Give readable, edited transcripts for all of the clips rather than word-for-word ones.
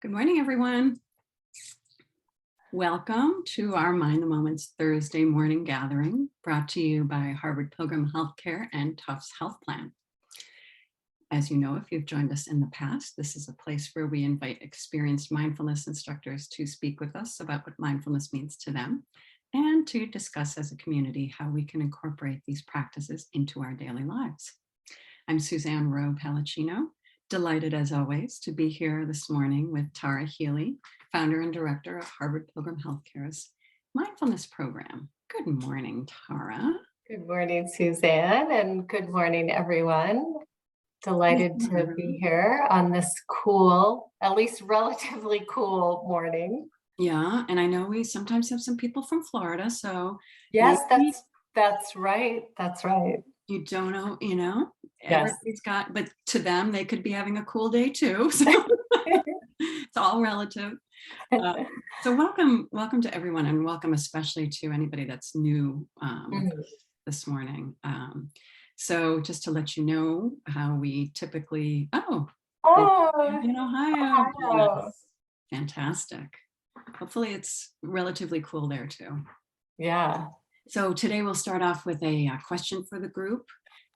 Good morning, everyone. Welcome to our Mind the Moment's Thursday morning gathering, brought to you by Harvard Pilgrim Healthcare and Tufts Health Plan. As you know, if you've joined us in the past, this is a place where we invite experienced mindfulness instructors to speak with us about what mindfulness means to them and to discuss as a community how we can incorporate these practices into our daily lives. I'm Suzanne Rowe Palacino. Delighted as always to be here this morning with Tara Healey, founder and director of Harvard Pilgrim Healthcare's mindfulness program. Good morning, Tara. Good morning, Suzanne, and good morning, everyone. Delighted to be here on this cool, at least relatively cool morning. Yeah, and I know we sometimes have some people from Florida, so yes, that's right. That's right. You don't know, Yes. everybody's got, but to them, they could be having a cool day too. So it's all relative. So welcome to everyone, and welcome especially to anybody that's new this morning. So just to let you know how we typically, in Ohio. Yes. Fantastic. Hopefully it's relatively cool there too. Yeah. So today we'll start off with a question for the group,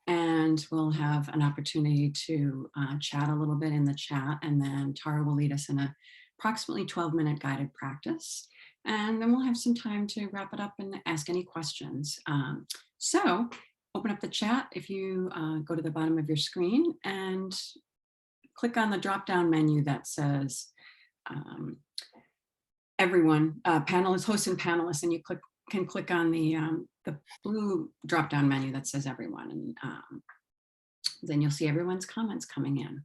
and we'll have an opportunity to chat a little bit in the chat, and then Tara will lead us in a approximately 12-minute guided practice. And then we'll have some time to wrap it up and ask any questions. So open up the chat if you go to the bottom of your screen and click on the drop-down menu that says everyone, panelists, hosts and panelists, and you can click on the blue drop-down menu that says everyone, and then you'll see everyone's comments coming in.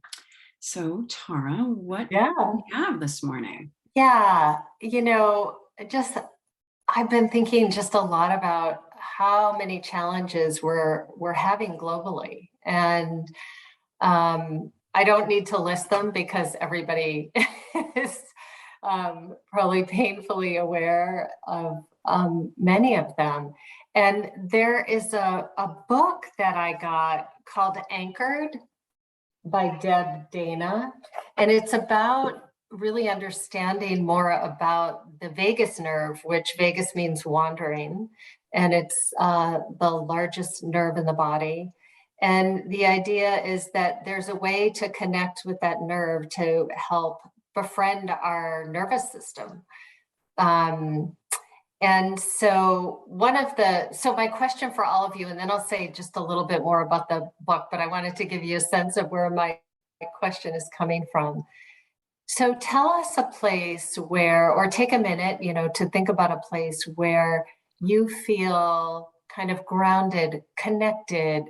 So Tara, what do we have this morning? Yeah, I've been thinking just a lot about how many challenges we're having globally, and I don't need to list them because everybody is probably painfully aware of many of them. And there is a book that I got called Anchored by Deb Dana, and it's about really understanding more about the vagus nerve, which vagus means wandering, and it's the largest nerve in the body. And the idea is that there's a way to connect with that nerve to help befriend our nervous system. And so my question for all of you, and then I'll say just a little bit more about the book, but I wanted to give you a sense of where my question is coming from. So tell us a place where, or take a minute, to think about a place where you feel kind of grounded, connected,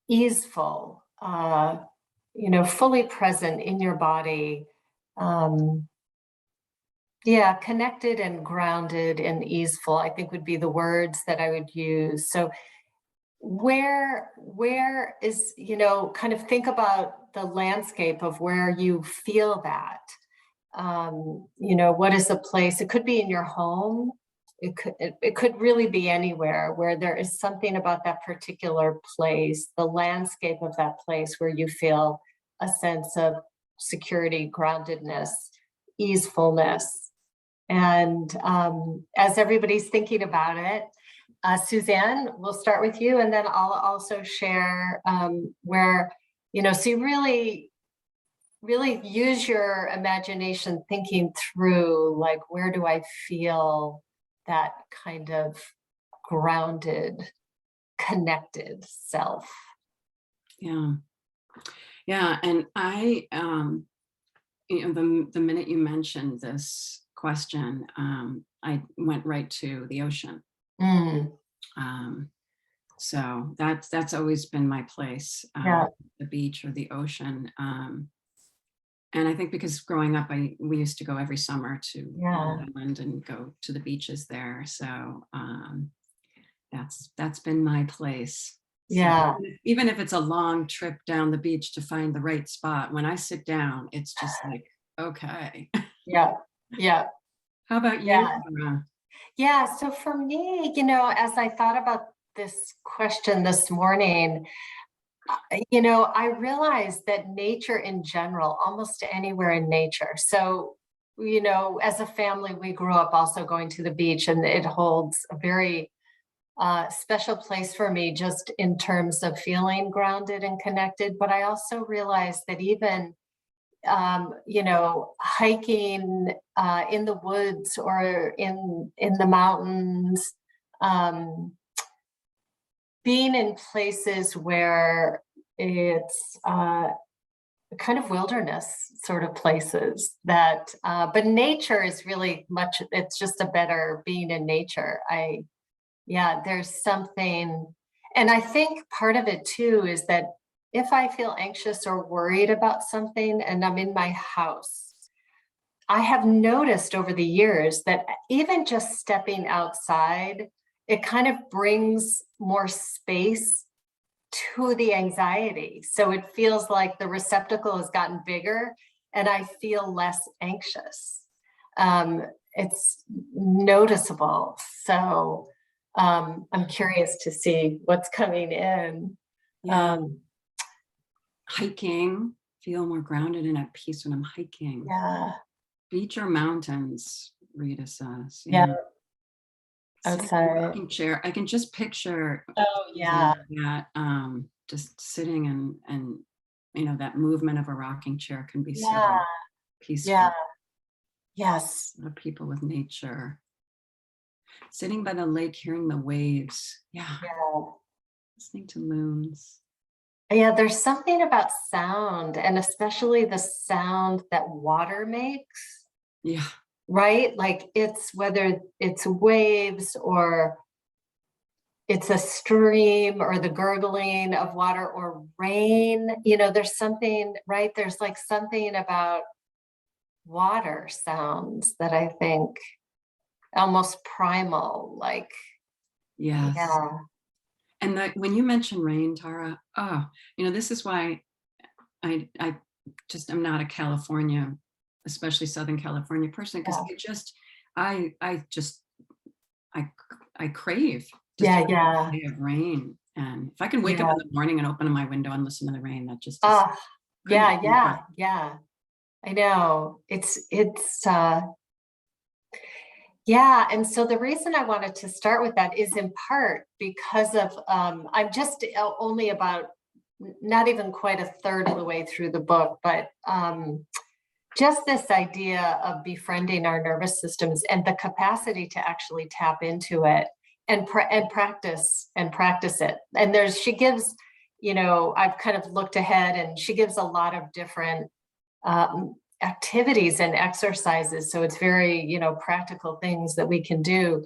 easeful, fully present in your body. Connected and grounded and easeful, I think would be the words that I would use. So where is, kind of think about the landscape of where you feel that. What is the place? It could be in your home. It could really be anywhere where there is something about that particular place, the landscape of that place where you feel a sense of security, groundedness, easefulness. And as everybody's thinking about it, Suzanne, we'll start with you, and then I'll also share where, so you really use your imagination thinking through, like, where do I feel that kind of grounded, connected self? Yeah, and I, the minute you mentioned this question, I went right to the ocean. So that's always been my place, the beach or the ocean. And I think because growing up, we used to go every summer to Ireland and go to the beaches there. So that's been my place. Yeah. So even if it's a long trip down the beach to find the right spot, when I sit down, it's just like, okay. Yeah. How about you? Yeah. So for me, as I thought about this question this morning, I realized that nature in general, almost anywhere in nature. So as a family, we grew up also going to the beach, and it holds a very special place for me just in terms of feeling grounded and connected. But I also realized that even, hiking in the woods or in the mountains, being in places where it's kind of wilderness sort of places that, but nature is really much, it's just a better being in nature. There's something, and I think part of it too is that if I feel anxious or worried about something and I'm in my house, I have noticed over the years that even just stepping outside, it kind of brings more space to the anxiety. So it feels like the receptacle has gotten bigger and I feel less anxious. It's noticeable. So I'm curious to see what's coming in. Yeah. Hiking, feel more grounded and at peace when I'm hiking. Yeah. Beach or mountains, Rita says. Yeah. Sitting in a Outside. rocking chair. I can just picture Oh, yeah. that just sitting and that movement of a rocking chair can be so Yeah. peaceful. Yeah. Yes. A lot of people with nature. Sitting by the lake, hearing the waves. Yeah. Listening to loons. Yeah, there's something about sound, and especially the sound that water makes. Yeah. Right? Like it's whether it's waves or it's a stream or the gurgling of water or rain, there's something, right? There's like something about water sounds that I think almost primal, like, Yes. yeah. And when you mention rain, Tara, this is why I'm not a California, especially Southern California person, because I crave just a day of rain. And if I can wake up in the morning and open my window and listen to the rain, that just is yeah. I know. And so the reason I wanted to start with that is in part because of, I'm just only about not even quite a third of the way through the book, but just this idea of befriending our nervous systems and the capacity to actually tap into it and practice it. And she gives, I've kind of looked ahead, and she gives a lot of different activities and exercises. So it's very, practical things that we can do.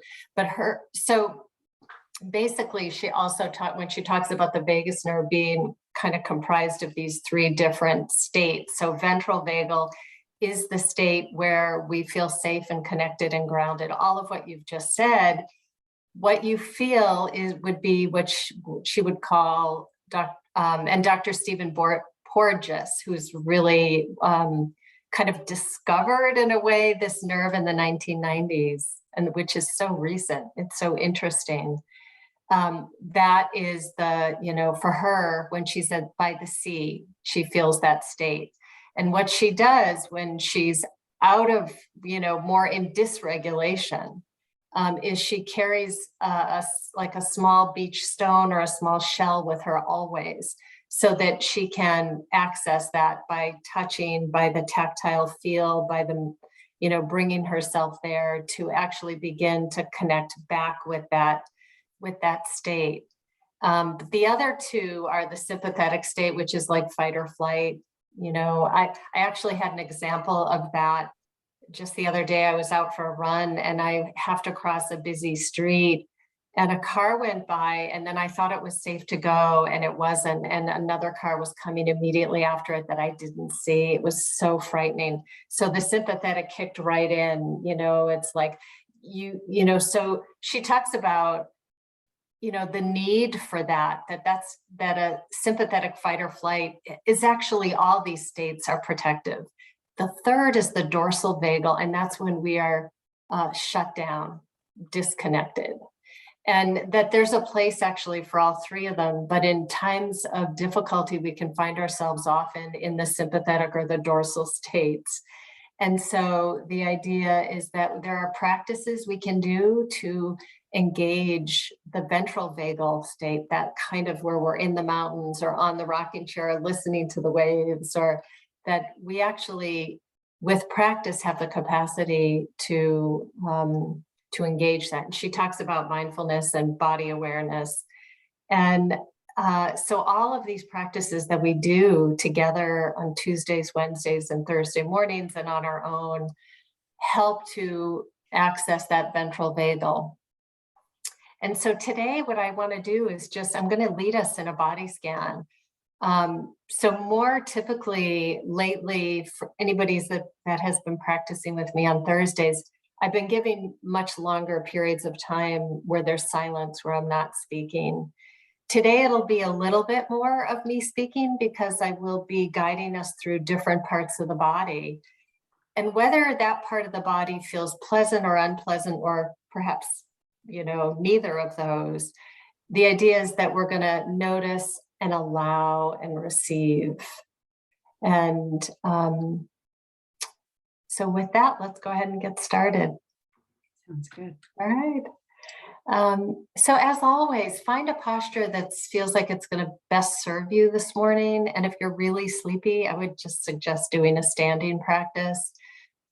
So basically, she also when she talks about the vagus nerve being kind of comprised of these three different states. So ventral vagal is the state where we feel safe and connected and grounded. All of what you've just said, what you feel would be what she would call, and Dr. Stephen Porges, who's really kind of discovered in a way this nerve in the 1990s, and which is so recent. It's so interesting. That is for her, when she's by the sea, she feels that state. And what she does when she's out of, more in dysregulation, is she carries like a small beach stone or a small shell with her always, so that she can access that by touching, by the tactile feel, by the, bringing herself there to actually begin to connect back with that state. The other two are the sympathetic state, which is like fight or flight. I actually had an example of that just the other day. I was out for a run and I have to cross a busy street, and a car went by, and then I thought it was safe to go, and it wasn't. And another car was coming immediately after it that I didn't see. It was so frightening. So the sympathetic kicked right in. It's like, so she talks about, the need for that a sympathetic fight or flight is actually, all these states are protective. The third is the dorsal vagal, and that's when we are shut down, disconnected. And that there's a place actually for all three of them, but in times of difficulty, we can find ourselves often in the sympathetic or the dorsal states. And so the idea is that there are practices we can do to engage the ventral vagal state, that kind of where we're in the mountains or on the rocking chair listening to the waves, or that we actually, with practice, have the capacity to engage that. And she talks about mindfulness and body awareness. And so all of these practices that we do together on Tuesdays, Wednesdays, and Thursday mornings and on our own help to access that ventral vagal. And so today what I want to do is I'm going to lead us in a body scan. So more typically lately, for anybody that has been practicing with me on Thursdays, I've been giving much longer periods of time where there's silence, where I'm not speaking. Today, it'll be a little bit more of me speaking because I will be guiding us through different parts of the body. And whether that part of the body feels pleasant or unpleasant, or perhaps, neither of those, the idea is that we're going to notice and allow and receive. And so with that, let's go ahead and get started. Sounds good. All right. So as always, find a posture that feels like it's going to best serve you this morning. And if you're really sleepy, I would just suggest doing a standing practice.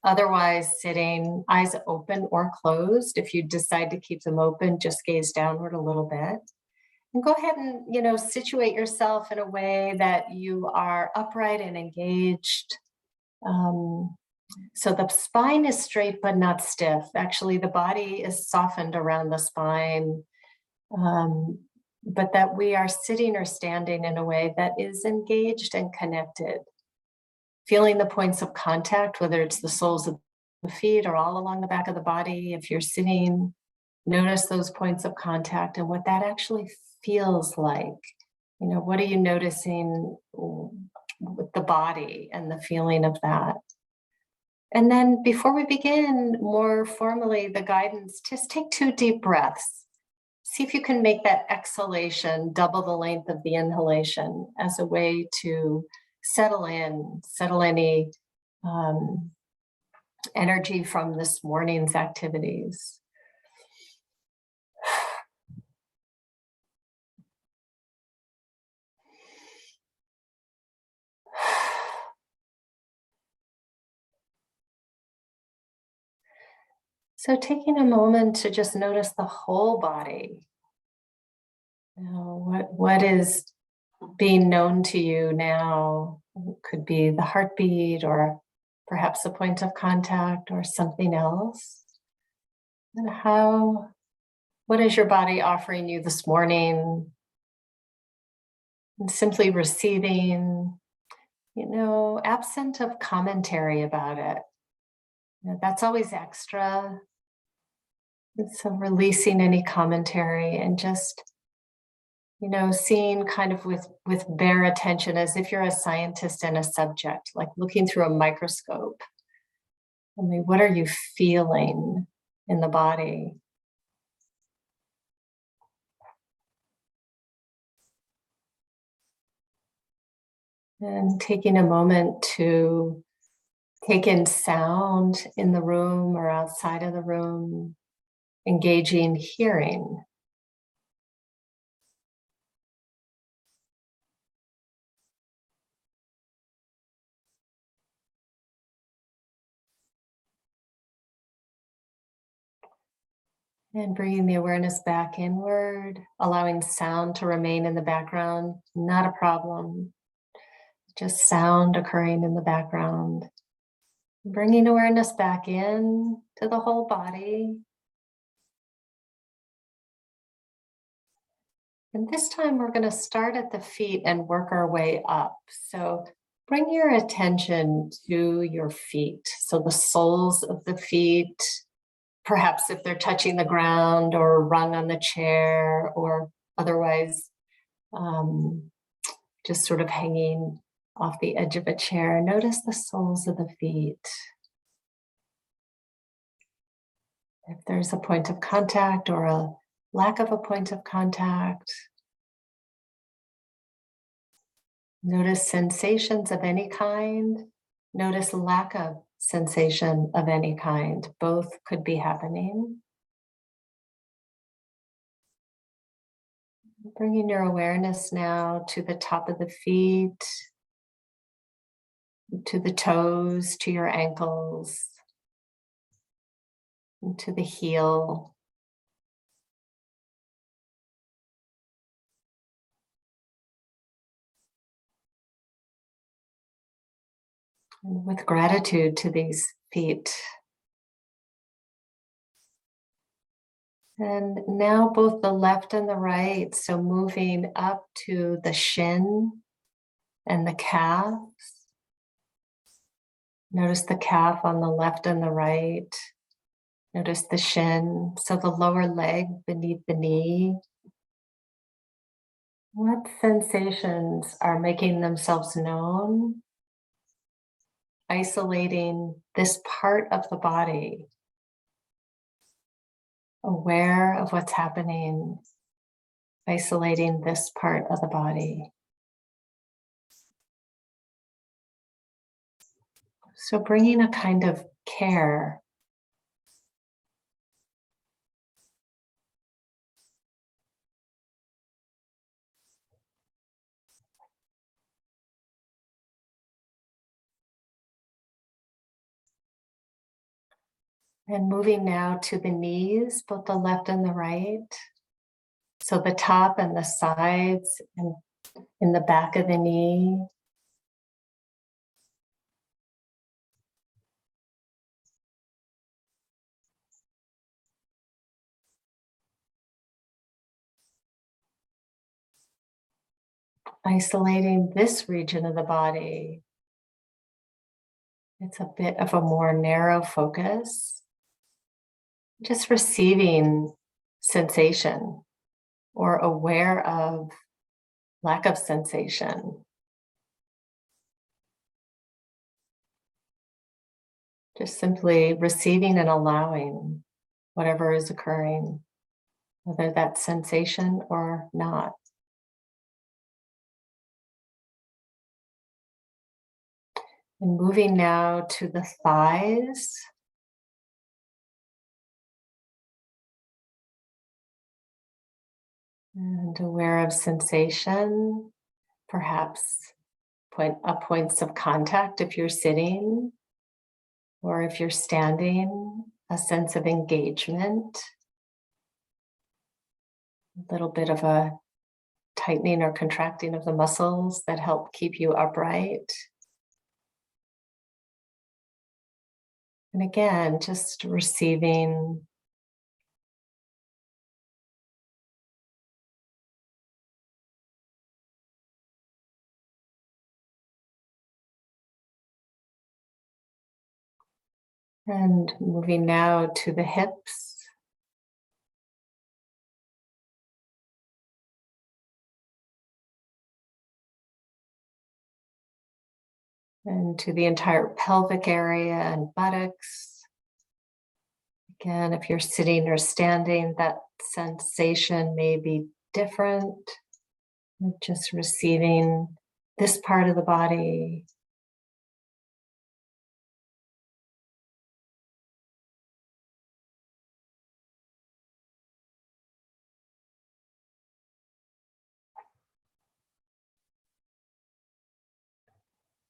Otherwise, sitting, eyes open or closed. If you decide to keep them open, just gaze downward a little bit. And go ahead and, situate yourself in a way that you are upright and engaged. So the spine is straight but not stiff. Actually, the body is softened around the spine, but that we are sitting or standing in a way that is engaged and connected. Feeling the points of contact, whether it's the soles of the feet or all along the back of the body. If you're sitting, notice those points of contact and what that actually feels like. What are you noticing with the body and the feeling of that? And then before we begin more formally, the guidance, just take 2 deep breaths. See if you can make that exhalation double the length of the inhalation as a way to settle any energy from this morning's activities. So taking a moment to just notice the whole body. What is being known to you now? It could be the heartbeat, or perhaps a point of contact, or something else. And what is your body offering you this morning? And simply receiving, absent of commentary about it. That's always extra. And so releasing any commentary and just, seeing kind of with bare attention, as if you're a scientist and a subject, like looking through a microscope. What are you feeling in the body? And taking a moment to take in sound in the room or outside of the room, engaging hearing. And bringing the awareness back inward, allowing sound to remain in the background, not a problem. Just sound occurring in the background. Bringing awareness back in to the whole body. And this time we're going to start at the feet and work our way up. So bring your attention to your feet. So the soles of the feet, perhaps if they're touching the ground or rung on the chair, or otherwise just sort of hanging off the edge of a chair. Notice the soles of the feet. If there's a point of contact or a lack of a point of contact. Notice sensations of any kind. Notice lack of sensation of any kind. Both could be happening. Bringing your awareness now to the top of the feet, to the toes, to your ankles, and to the heel. And with gratitude to these feet. And now both the left and the right, so moving up to the shin and the calves. Notice the calf on the left and the right. Notice the shin, so the lower leg beneath the knee. What sensations are making themselves known? Isolating this part of the body. Aware of what's happening. Isolating this part of the body. So bringing a kind of care. And moving now to the knees, both the left and the right. So the top and the sides and in the back of the knee. Isolating this region of the body. It's a bit of a more narrow focus. Just receiving sensation or aware of lack of sensation. Just simply receiving and allowing whatever is occurring, whether that's sensation or not. And moving now to the thighs. And aware of sensation, perhaps points of contact if you're sitting, or if you're standing, a sense of engagement, a little bit of a tightening or contracting of the muscles that help keep you upright. And again, just receiving. And moving now to the hips. And to the entire pelvic area and buttocks. Again, if you're sitting or standing, that sensation may be different. Just receiving this part of the body.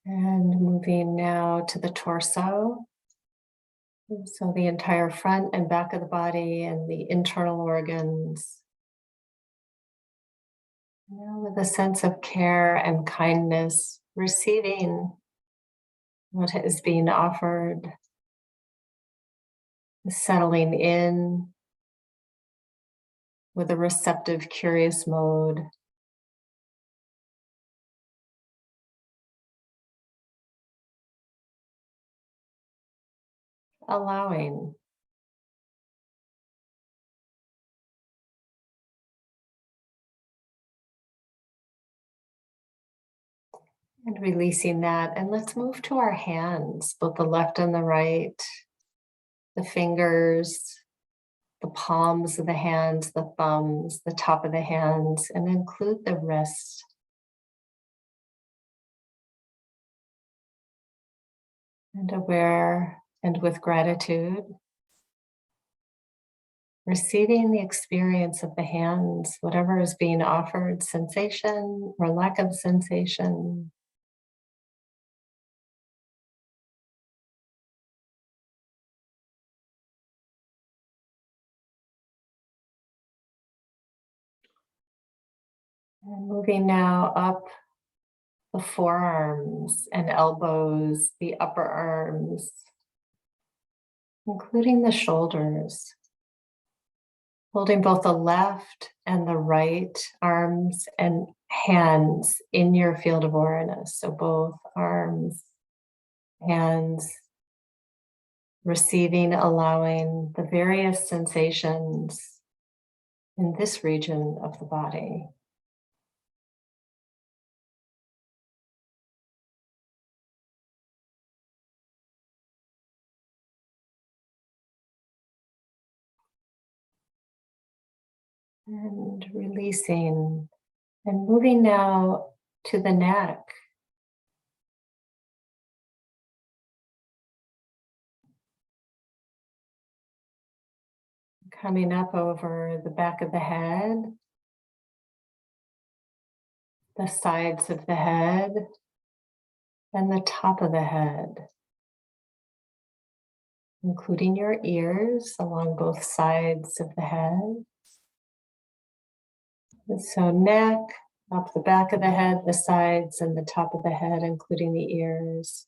And moving now to the torso. So the entire front and back of the body and the internal organs. Now with a sense of care and kindness, receiving what is being offered, settling in with a receptive, curious mode. Allowing. And releasing that. And let's move to our hands, both the left and the right, the fingers, the palms of the hands, the thumbs, the top of the hands, and include the wrists. and aware and with gratitude, receiving the experience of the hands, whatever is being offered, sensation or lack of sensation. And moving now up the forearms and elbows, the upper arms, including the shoulders. Holding both the left and the right arms and hands in your field of awareness. So both arms, hands, receiving, allowing the various sensations in this region of the body. And releasing and moving now to the neck. Coming up over the back of the head, the sides of the head, and the top of the head, including your ears along both sides of the head. And so neck, up the back of the head, the sides, and the top of the head, including the ears.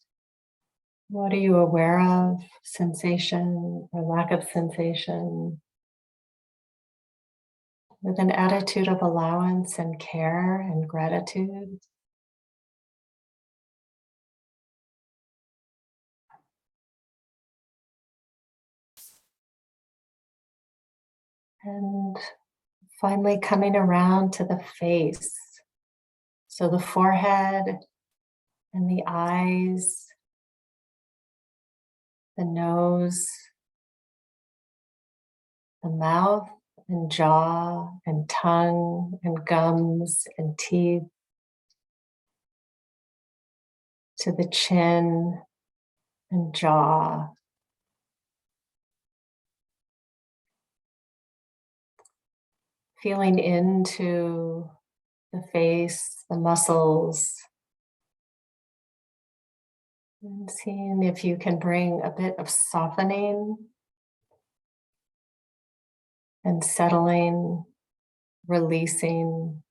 What are you aware of? Sensation or lack of sensation? With an attitude of allowance and care and gratitude. And finally coming around to the face. So the forehead and the eyes, the nose, the mouth and jaw and tongue and gums and teeth, to the chin and jaw. Feeling into the face, the muscles, and seeing if you can bring a bit of softening and settling, releasing.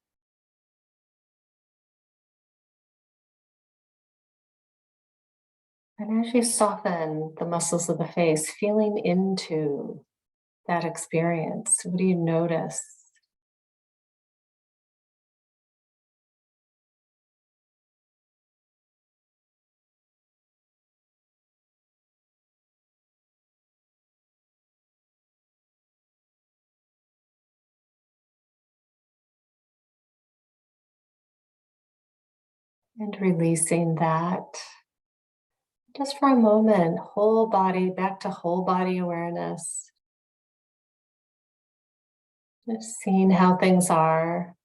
And as you soften the muscles of the face, feeling into that experience, what do you notice? And releasing that. Just for a moment, whole body, back to whole body awareness. Just seeing how things are.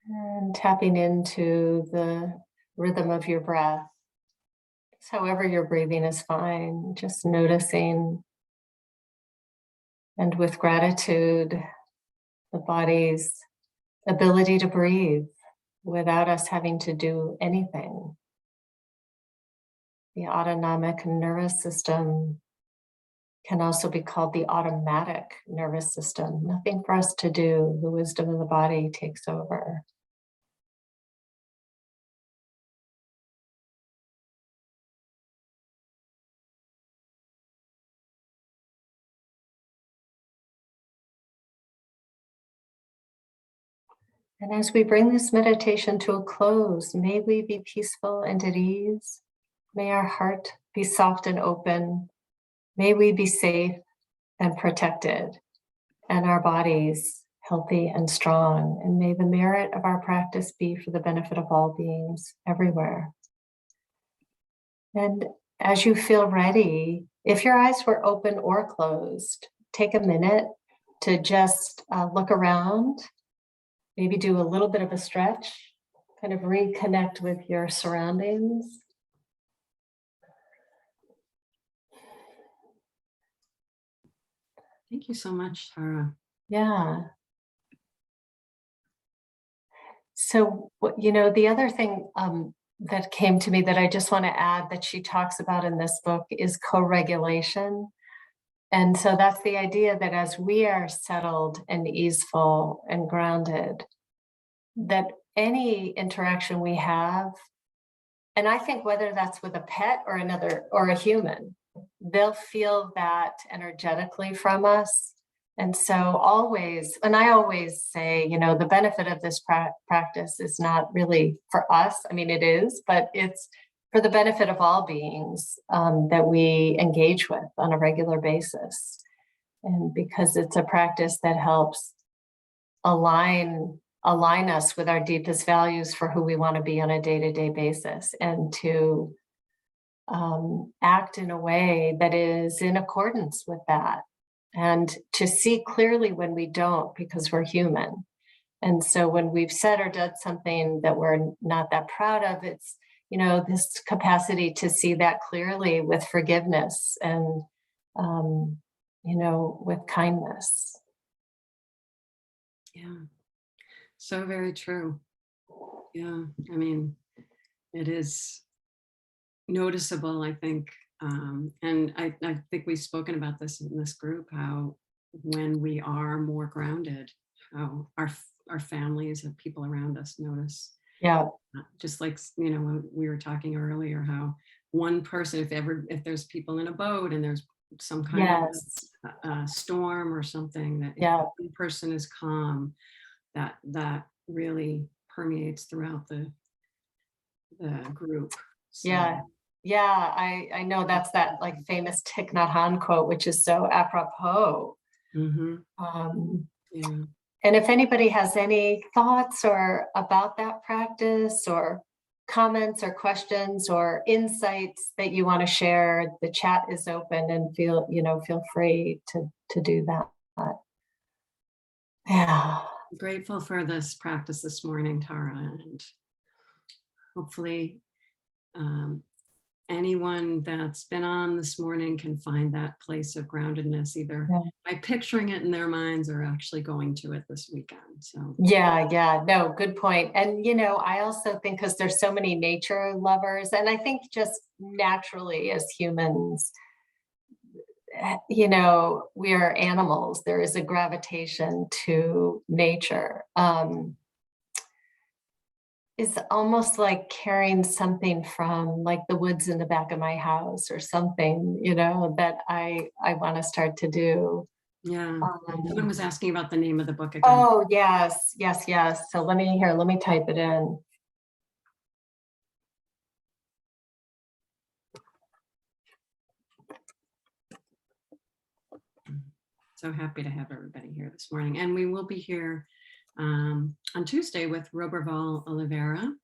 And tapping into the rhythm of your breath. Just however you're breathing is fine. Just noticing. And with gratitude, the body's ability to breathe without us having to do anything. The autonomic nervous system can also be called the automatic nervous system. Nothing for us to do. The wisdom of the body takes over. And as we bring this meditation to a close, may we be peaceful and at ease. May our heart be soft and open. May we be safe and protected, and our bodies healthy and strong. And may the merit of our practice be for the benefit of all beings everywhere. And as you feel ready, if your eyes were open or closed, take a minute to just look around. maybe do a little bit of a stretch, kind of reconnect with your surroundings. Thank you so much, Tara. Yeah. So, the other thing that came to me that I just want to add that she talks about in this book is co-regulation. And so that's the idea that as we are settled and easeful and grounded, that any interaction we have, and I think whether that's with a pet or a human, they'll feel that energetically from us. And so I always say, the benefit of this practice is not really for us. I mean, it is, but it's for the benefit of all beings that we engage with on a regular basis. And because it's a practice that helps align us with our deepest values for who we want to be on a day-to-day basis, and to act in a way that is in accordance with that, and to see clearly when we don't, because we're human. And so when we've said or done something that we're not that proud of, it's, this capacity to see that clearly with forgiveness and, with kindness. Yeah, so very true. Yeah, I mean, it is noticeable, I think. And I think we've spoken about this in this group, how when we are more grounded, how our families and people around us notice. Yeah. Just like, when we were talking earlier, how one person, if there's people in a boat and there's some kind of storm or something, that if one person is calm, that really permeates throughout the group. So. Yeah, I know that's that like famous Thich Nhat Hanh quote, which is so apropos. Mm-hmm. And if anybody has any thoughts or about that practice, or comments or questions or insights that you want to share, the chat is open, and feel free to do that. Yeah. Grateful for this practice this morning, Tara, and hopefully anyone that's been on this morning can find that place of groundedness, either by picturing it in their minds or actually going to it this weekend. So no, good point. And I also think, because there's so many nature lovers, and I think just naturally as humans, we are animals. There is a gravitation to nature. It's almost like carrying something from like the woods in the back of my house or something, that I want to start to do. Yeah. Someone was asking about the name of the book again. Oh, yes. So let me type it in. So happy to have everybody here this morning. And we will be here on Tuesday with Roberval Oliveira.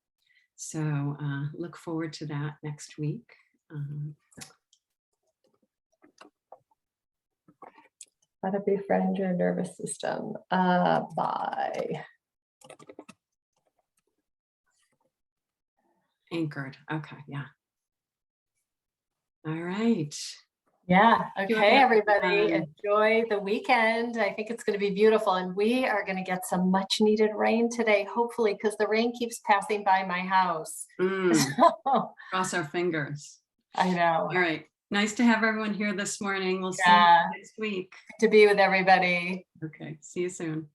So look forward to that next week. How to befriend your nervous system. By Anchored. Okay, yeah. All right. Yeah. Okay, everybody. Enjoy the weekend. I think it's going to be beautiful. And we are going to get some much needed rain today, hopefully, because the rain keeps passing by my house. Cross our fingers. I know. All right. Nice to have everyone here this morning. We'll see you next week. To be with everybody. Okay. See you soon.